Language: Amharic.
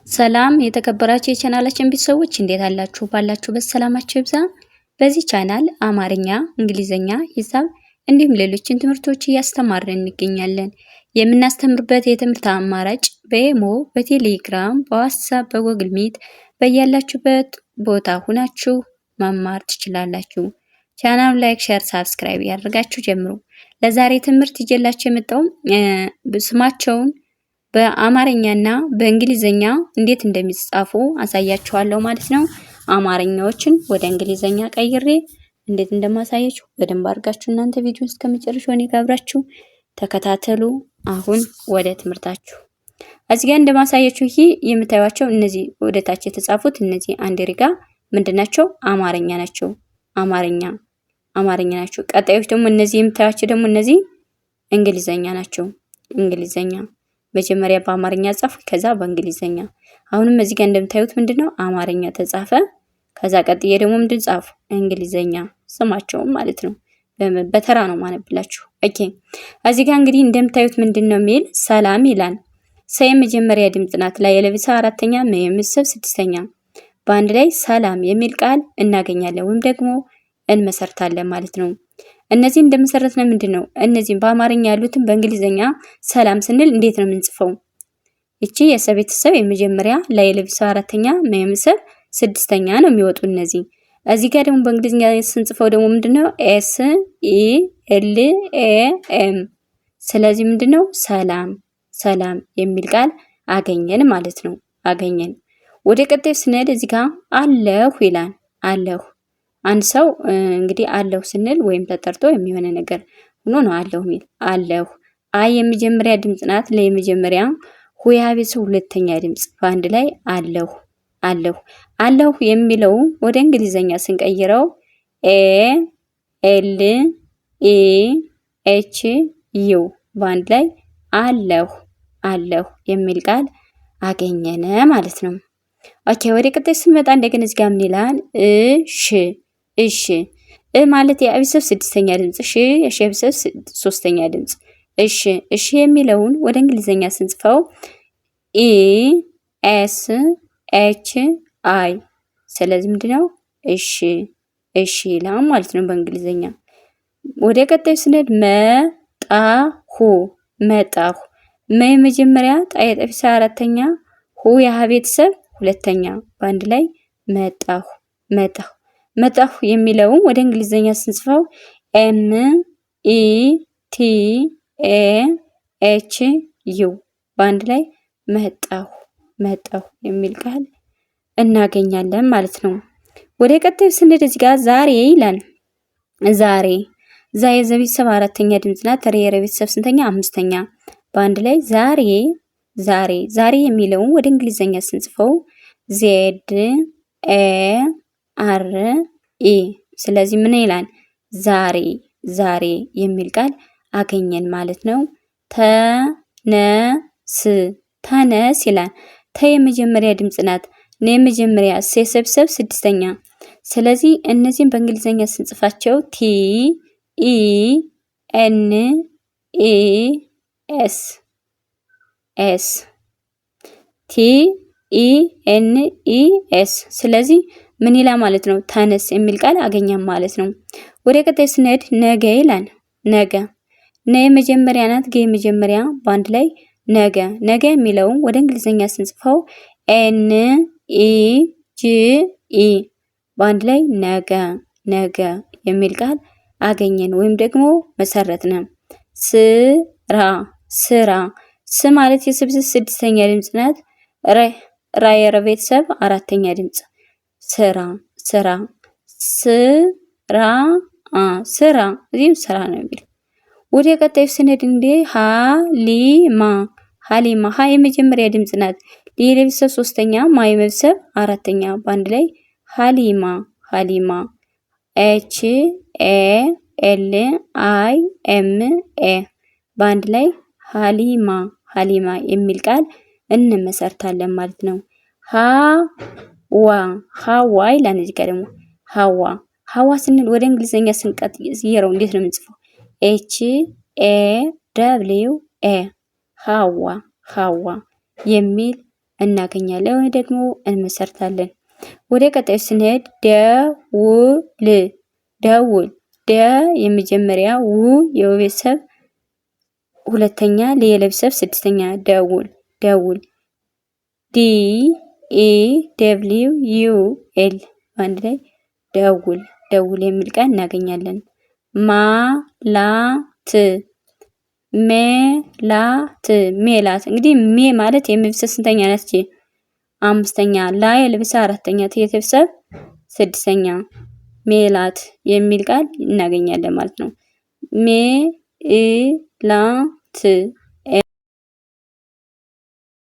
ሰላም የተከበራችሁ የቻናላችን ቤተሰቦች እንዴት አላችሁ? ባላችሁበት ሰላማችሁ ይብዛ። በዚህ ቻናል አማርኛ፣ እንግሊዘኛ፣ ሂሳብ እንዲሁም ሌሎችን ትምህርቶች እያስተማርን እንገኛለን። የምናስተምርበት የትምህርት አማራጭ በኢሞ፣ በቴሌግራም፣ በዋትስአፕ፣ በጎግል ሚት በያላችሁበት ቦታ ሁናችሁ መማር ትችላላችሁ። ቻናሉን ላይክ፣ ሼር፣ ሳብስክራይብ ያደርጋችሁ ጀምሩ። ለዛሬ ትምህርት ይዤላችሁ የመጣው ስማቸውን በአማርኛና በእንግሊዘኛ እንዴት እንደሚጻፉ አሳያችኋለሁ ማለት ነው። አማርኛዎችን ወደ እንግሊዘኛ ቀይሬ እንዴት እንደማሳያችሁ በደንብ አድርጋችሁ እናንተ ቪዲዮን እስከመጨረሻው እኔ ጋር አብራችሁ ተከታተሉ። አሁን ወደ ትምህርታችሁ እዚህ ጋር እንደማሳያችሁ ይሄ የምታዩቸው እነዚህ ወደ ታች የተጻፉት እነዚህ አንድ ሪጋ ምንድናቸው? አማርኛ ናቸው። አማርኛ ናቸው። ቀጣዮች ደግሞ እነዚህ የምታዩቸው ደግሞ እነዚህ እንግሊዘኛ ናቸው። እንግሊዘኛ መጀመሪያ በአማርኛ ጻፉ፣ ከዛ በእንግሊዘኛ። አሁንም እዚህ ጋር እንደምታዩት ምንድነው አማርኛ ተጻፈ፣ ከዛ ቀጥዬ ደግሞ ምንድን ጻፉ? እንግሊዘኛ ስማቸውም ማለት ነው። በተራ ነው ማነብላችሁ። ኦኬ እዚህ ጋር እንግዲህ እንደምታዩት ምንድነው የሚል ሰላም ይላል። ሰ የመጀመሪያ ድምጽ ናት። ላይ የለብሳ አራተኛ፣ የምስብ ስድስተኛ። በአንድ ላይ ሰላም የሚል ቃል እናገኛለን ወይም ደግሞ እንመሰርታለን ማለት ነው። እነዚህ እንደመሰረትነ ምንድነው እነዚህን በአማርኛ ያሉትን በእንግሊዘኛ ሰላም ስንል እንዴት ነው የምንጽፈው? እቺ የሰ ቤተሰብ የመጀመሪያ ላይ ለብሳ አራተኛ የምስብ ስድስተኛ ነው የሚወጡ እነዚህ። እዚህ ጋር ደግሞ በእንግሊዘኛ ስንጽፈው ደግሞ ምንድነው ኤስ ኢ ኤል ኤ ኤም። ስለዚህ ምንድነው ሰላም የሚል ቃል አገኘን ማለት ነው። አገኘን። ወደ ቀጣዩ ስንሄድ እዚህ ጋር አለሁ ይላል። አለሁ አንድ ሰው እንግዲህ አለሁ ስንል ወይም ተጠርቶ የሚሆነ ነገር ሆኖ ነው አለሁ የሚል። አለሁ አይ የመጀመሪያ ድምጽ ናት። ለየመጀመሪያ ሁያ ቤት ሁለተኛ ድምጽ በአንድ ላይ አለሁ የሚለው ወደ እንግሊዘኛ ስንቀይረው ኤ ኤል ኢ ኤች ዩ በአንድ ላይ አለሁ የሚል ቃል አገኘነ ማለት ነው። ኦኬ ወደ ቀጣይ ስንመጣ እንደገና እዚህ ጋር ምን ይላል? እሺ ማለት የአብሰብ ስድስተኛ ድምጽ፣ እሺ የአብሰብ ሶስተኛ ድምጽ። እሺ የሚለውን ወደ እንግሊዘኛ ስንጽፈው ኢ ኤስ ኤች አይ። ስለዚህ ምንድነው እሺ ይላል ማለት ነው በእንግሊዘኛ። ወደ ቀጣዩ ስንሄድ መጣሁ የመጀመሪያ ጣ የጠፊሳ አራተኛ፣ ሁ የሀ ቤተሰብ ሁለተኛ በአንድ ላይ መጣሁ የሚለውን ወደ እንግሊዘኛ ስንጽፈው ኤም ኢ ቲ ኤ ኤች ዩ በአንድ ላይ መጣሁ የሚል ቃል እናገኛለን ማለት ነው። ወደ ቀጣዩ ስንሄድ እዚህ ጋር ዛሬ ይላል። ዛ የዘቤተሰብ አራተኛ ድምጽ ናት። ሬ የቤተሰብ ስንተኛ? አምስተኛ በአንድ ላይ ዛሬ የሚለውን ወደ እንግሊዘኛ ስንጽፈው ዜድ ኤ አር ኢ። ስለዚህ ምን ይላል? ዛሬ የሚል ቃል አገኘን ማለት ነው። ተነስ ይላል። ተ የመጀመሪያ ድምጽ ናት። ነ የመጀመሪያ፣ ሴ ሰብሰብ ስድስተኛ። ስለዚህ እነዚህን በእንግሊዘኛ ስንጽፋቸው ቲ ኢ ኤን ኢ ኤስ ቲ ኢ ኤን ኢ ኤስ። ስለዚህ ምን ይላል ማለት ነው? ተነስ የሚል ቃል አገኘን ማለት ነው። ወደ ቀጣይ ስንሄድ ነገ ይላል። ነ የመጀመሪያ ናት። ገ የመጀመሪያ በአንድ ላይ ነገ የሚለውን ወደ እንግሊዘኛ ስንጽፈው ኤን ኢ ጂ ኢ በአንድ ላይ ነገ የሚል ቃል አገኘን ወይም ደግሞ መሰረትነ። ስራ ስ ማለት የስብስብ ስድስተኛ ድምጽ ናት። ራ የረ ቤተሰብ አራተኛ ድምጽ። ስራ እዚህም ስራ ነው የሚል። ወደ ቀጣዩ ስንሄድ እንደ ሀሊማ ሀ የመጀመሪያ ድምጽ ናት። የቤተሰብ ሶስተኛ፣ ማ የቤተሰብ አራተኛ በአንድ ላይ ሀሊማ ኤች ኤ ኤል አይ ኤም ኤ በአንድ ላይ ሀሊማ የሚል ቃል እንመሰርታለን ማለት ነው። ሀዋ ይላል። እዚህ ጋር ደግሞ ሀዋ ስንል ወደ እንግሊዘኛ ስንቀይረው እንዴት ነው የምንጽፈው? ኤች ኤ ደብሊው ኤ ሀዋ የሚል እናገኛለን ወይ ደግሞ እንመሰርታለን። ወደ ቀጣዩ ስንሄድ ደውል ደውል ደ የመጀመሪያ ው የቤተሰብ ሁለተኛ ለየቤተሰብ ስድስተኛ ደውል ደውል ዲ ኢ ደብሊው ዩ ኤል አንድ ላይ ደውል ደውል የሚል ቃል እናገኛለን። ማላት ሜላት ሜላት እንግዲህ ሜ ማለት የቤተሰብ ስንተኛ ናት? አምስተኛ ላ የቤተሰብ አራተኛ ት የቤተሰብ ስድስተኛ ሜላት የሚል ቃል እናገኛለን ማለት ነው። ሜላት